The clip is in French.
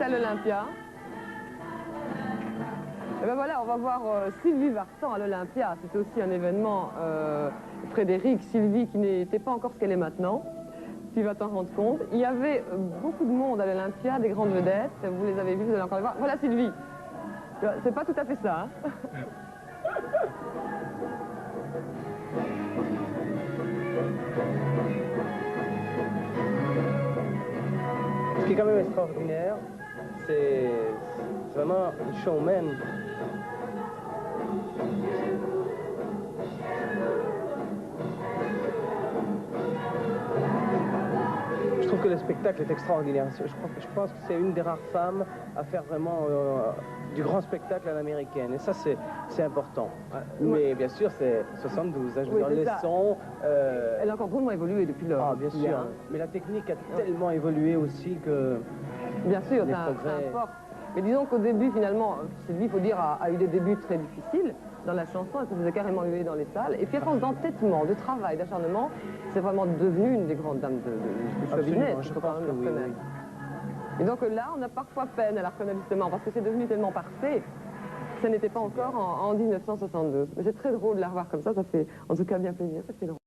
à l'Olympia. Et ben voilà, on va voir Sylvie Vartan à l'Olympia. C'était aussi un événement, Frédéric, Sylvie, qui n'était pas encore ce qu'elle est maintenant. Tu vas t'en rendre compte. Il y avait beaucoup de monde à l'Olympia, des grandes vedettes. Vous les avez vues, vous allez encore les voir. Voilà Sylvie. C'est pas tout à fait ça. Hein. Ce qui est quand même extraordinaire, c'est vraiment une showman. Je trouve que le spectacle est extraordinaire. Je pense que c'est une des rares femmes à faire vraiment du grand spectacle à l'américaine. Et ça, c'est important. Mais bien sûr, c'est 72. Hein, je veux dire, les sons... Elle a encore beaucoup évolué depuis lors. Ah, bien sûr. Hein. Mais la technique a tellement évolué aussi que... Bien sûr, ça importe. Mais disons qu'au début, finalement, Sylvie, il faut dire, a eu des débuts très difficiles dans la chanson. Elle se faisait carrément huer dans les salles. Et puis à force d'entêtement, de travail, d'acharnement, c'est vraiment devenu une des grandes dames de showbiz. Il faut quand même le reconnaître. Et donc là, on a parfois peine à la reconnaître justement, parce que c'est devenu tellement parfait. Ça n'était pas encore en 1972. Mais c'est très drôle de la revoir comme ça fait en tout cas bien plaisir. Ça fait drôle.